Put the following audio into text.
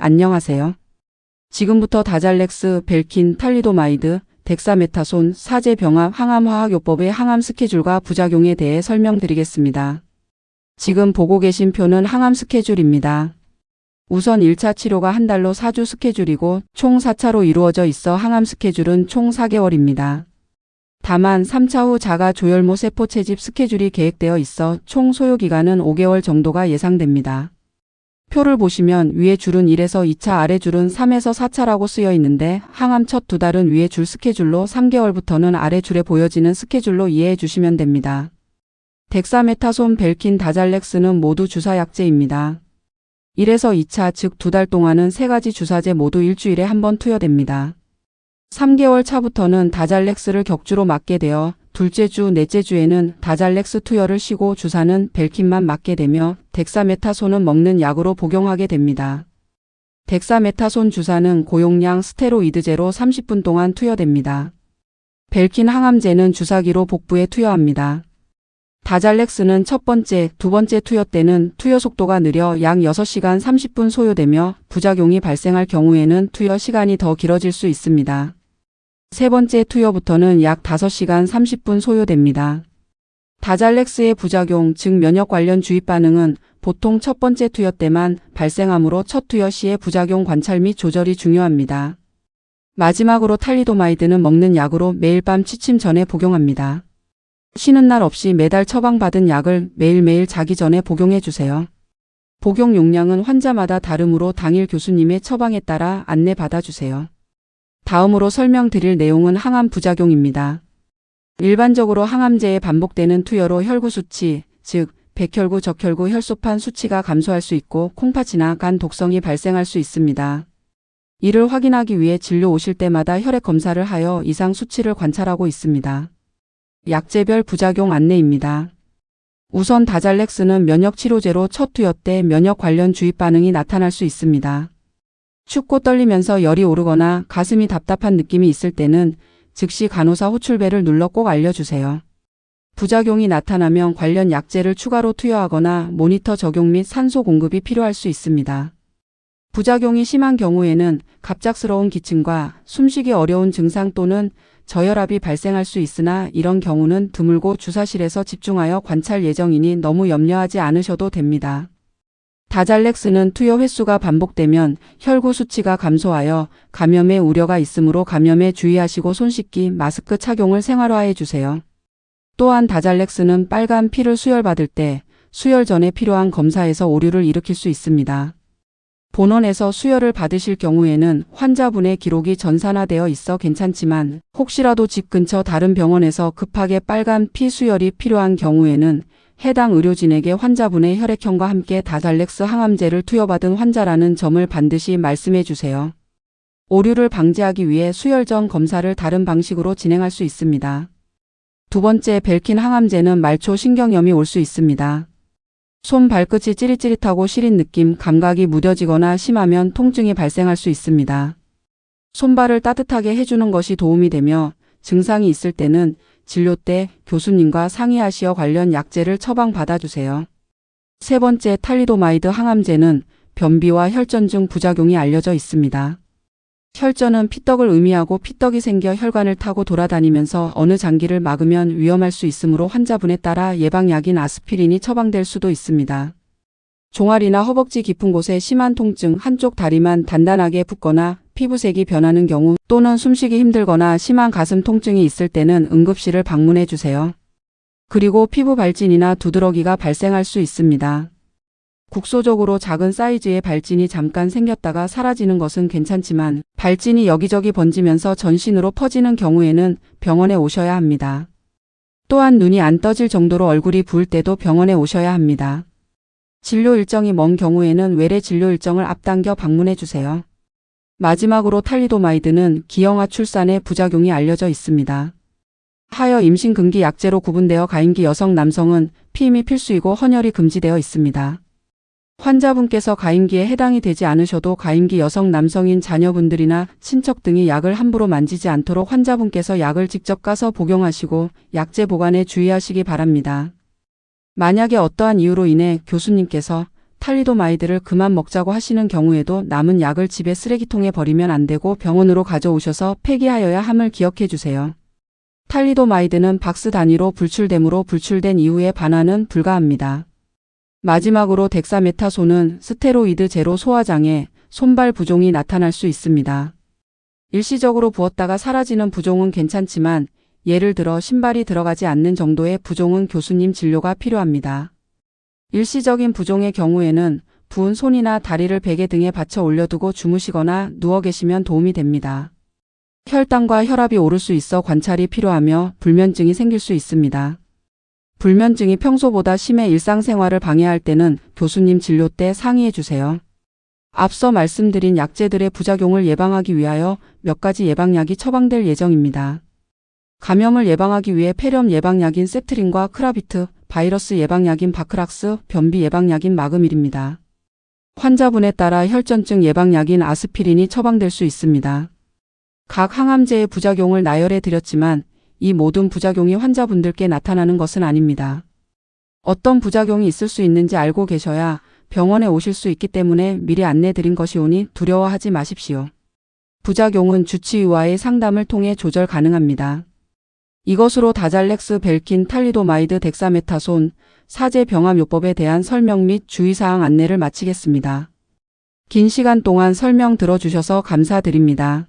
안녕하세요. 지금부터 다잘렉스, 벨킨, 탈리도마이드, 덱사메타손, 사제병합 항암화학요법의 항암 스케줄과 부작용에 대해 설명드리겠습니다. 지금 보고 계신 표는 항암 스케줄입니다. 우선 1차 치료가 한 달로 4주 스케줄이고 총 4차로 이루어져 있어 항암 스케줄은 총 4개월입니다. 다만 3차 후 자가 조혈모 세포 채집 스케줄이 계획되어 있어 총 소요기간은 5개월 정도가 예상됩니다. 표를 보시면 위에 줄은 1에서 2차, 아래 줄은 3에서 4차라고 쓰여 있는데 항암 첫 2달은 위에 줄 스케줄로 3개월부터는 아래 줄에 보여지는 스케줄로 이해해 주시면 됩니다. 덱사메타손, 벨킨, 다잘렉스는 모두 주사약제입니다. 1에서 2차 즉 2달 동안은 3가지 주사제 모두 일주일에 한 번 투여됩니다. 3개월 차부터는 다잘렉스를 격주로 맞게 되어 둘째 주, 넷째 주에는 다잘렉스 투여를 쉬고 주사는 벨킨만 맞게 되며 덱사메타손은 먹는 약으로 복용하게 됩니다. 덱사메타손 주사는 고용량 스테로이드제로 30분 동안 투여됩니다. 벨킨 항암제는 주사기로 복부에 투여합니다. 다잘렉스는 첫 번째, 두 번째 투여 때는 투여 속도가 느려 약 6시간 30분 소요되며 부작용이 발생할 경우에는 투여 시간이 더 길어질 수 있습니다. 세 번째 투여부터는 약 5시간 30분 소요됩니다. 다잘렉스의 부작용, 즉 면역 관련 주의 반응은 보통 첫 번째 투여 때만 발생하므로 첫 투여 시의 부작용 관찰 및 조절이 중요합니다. 마지막으로 탈리도마이드는 먹는 약으로 매일 밤 취침 전에 복용합니다. 쉬는 날 없이 매달 처방받은 약을 매일매일 자기 전에 복용해 주세요. 복용 용량은 환자마다 다르므로 당일 교수님의 처방에 따라 안내 받아주세요. 다음으로 설명드릴 내용은 항암 부작용입니다. 일반적으로 항암제에 반복되는 투여로 혈구 수치, 즉 백혈구, 적혈구, 혈소판 수치가 감소할 수 있고 콩팥이나 간 독성이 발생할 수 있습니다. 이를 확인하기 위해 진료 오실 때마다 혈액 검사를 하여 이상 수치를 관찰하고 있습니다. 약제별 부작용 안내입니다. 우선 다잘렉스는 면역치료제로 첫 투여 때 면역 관련 주의 반응이 나타날 수 있습니다. 춥고 떨리면서 열이 오르거나 가슴이 답답한 느낌이 있을 때는 즉시 간호사 호출벨을 눌러 꼭 알려주세요. 부작용이 나타나면 관련 약제를 추가로 투여하거나 모니터 적용 및 산소 공급이 필요할 수 있습니다. 부작용이 심한 경우에는 갑작스러운 기침과 숨쉬기 어려운 증상 또는 저혈압이 발생할 수 있으나 이런 경우는 드물고 주사실에서 집중하여 관찰 예정이니 너무 염려하지 않으셔도 됩니다. 다잘렉스는 투여 횟수가 반복되면 혈구 수치가 감소하여 감염의 우려가 있으므로 감염에 주의하시고 손 씻기, 마스크 착용을 생활화해 주세요. 또한 다잘렉스는 빨간 피를 수혈받을 때 수혈 전에 필요한 검사에서 오류를 일으킬 수 있습니다. 본원에서 수혈을 받으실 경우에는 환자분의 기록이 전산화되어 있어 괜찮지만 혹시라도 집 근처 다른 병원에서 급하게 빨간 피 수혈이 필요한 경우에는 해당 의료진에게 환자분의 혈액형과 함께 다잘렉스 항암제를 투여받은 환자라는 점을 반드시 말씀해 주세요. 오류를 방지하기 위해 수혈 전 검사를 다른 방식으로 진행할 수 있습니다. 두 번째, 벨킨 항암제는 말초 신경염이 올 수 있습니다. 손 발끝이 찌릿찌릿하고 시린 느낌, 감각이 무뎌지거나 심하면 통증이 발생할 수 있습니다. 손발을 따뜻하게 해주는 것이 도움이 되며 증상이 있을 때는 진료 때 교수님과 상의하시어 관련 약제를 처방받아주세요. 세 번째, 탈리도마이드 항암제는 변비와 혈전 등 부작용이 알려져 있습니다. 혈전은 피떡을 의미하고 피떡이 생겨 혈관을 타고 돌아다니면서 어느 장기를 막으면 위험할 수 있으므로 환자분에 따라 예방약인 아스피린이 처방될 수도 있습니다. 종아리나 허벅지 깊은 곳에 심한 통증, 한쪽 다리만 단단하게 붓거나 피부색이 변하는 경우 또는 숨쉬기 힘들거나 심한 가슴 통증이 있을 때는 응급실을 방문해 주세요. 그리고 피부 발진이나 두드러기가 발생할 수 있습니다. 국소적으로 작은 사이즈의 발진이 잠깐 생겼다가 사라지는 것은 괜찮지만 발진이 여기저기 번지면서 전신으로 퍼지는 경우에는 병원에 오셔야 합니다. 또한 눈이 안 떠질 정도로 얼굴이 부을 때도 병원에 오셔야 합니다. 진료 일정이 먼 경우에는 외래 진료 일정을 앞당겨 방문해 주세요. 마지막으로 탈리도마이드는 기형아 출산의 부작용이 알려져 있습니다. 하여 임신 금기 약제로 구분되어 가임기 여성 남성은 피임이 필수이고 헌혈이 금지되어 있습니다. 환자분께서 가임기에 해당이 되지 않으셔도 가임기 여성 남성인 자녀분들이나 친척 등이 약을 함부로 만지지 않도록 환자분께서 약을 직접 까서 복용하시고 약제 보관에 주의하시기 바랍니다. 만약에 어떠한 이유로 인해 교수님께서 탈리도마이드를 그만 먹자고 하시는 경우에도 남은 약을 집에 쓰레기통에 버리면 안 되고 병원으로 가져오셔서 폐기하여야 함을 기억해 주세요. 탈리도마이드는 박스 단위로 불출되므로 불출된 이후에 반환은 불가합니다. 마지막으로 덱사메타손은 스테로이드 제로 소화장애, 손발 부종이 나타날 수 있습니다. 일시적으로 부었다가 사라지는 부종은 괜찮지만 예를 들어 신발이 들어가지 않는 정도의 부종은 교수님 진료가 필요합니다. 일시적인 부종의 경우에는 부은 손이나 다리를 베개 등에 받쳐 올려두고 주무시거나 누워 계시면 도움이 됩니다. 혈당과 혈압이 오를 수 있어 관찰이 필요하며 불면증이 생길 수 있습니다. 불면증이 평소보다 심해 일상생활을 방해할 때는 교수님 진료 때 상의해 주세요. 앞서 말씀드린 약제들의 부작용을 예방하기 위하여 몇 가지 예방약이 처방될 예정입니다. 감염을 예방하기 위해 폐렴 예방약인 셉트린과 크라비트, 바이러스 예방약인 바크락스, 변비 예방약인 마그밀입니다. 환자분에 따라 혈전증 예방약인 아스피린이 처방될 수 있습니다. 각 항암제의 부작용을 나열해 드렸지만 이 모든 부작용이 환자분들께 나타나는 것은 아닙니다. 어떤 부작용이 있을 수 있는지 알고 계셔야 병원에 오실 수 있기 때문에 미리 안내 드린 것이오니 두려워하지 마십시오. 부작용은 주치의와의 상담을 통해 조절 가능합니다. 이것으로 다잘렉스, 벨킨, 탈리도마이드, 덱사메타손, 사제 병합요법에 대한 설명 및 주의사항 안내를 마치겠습니다. 긴 시간 동안 설명 들어주셔서 감사드립니다.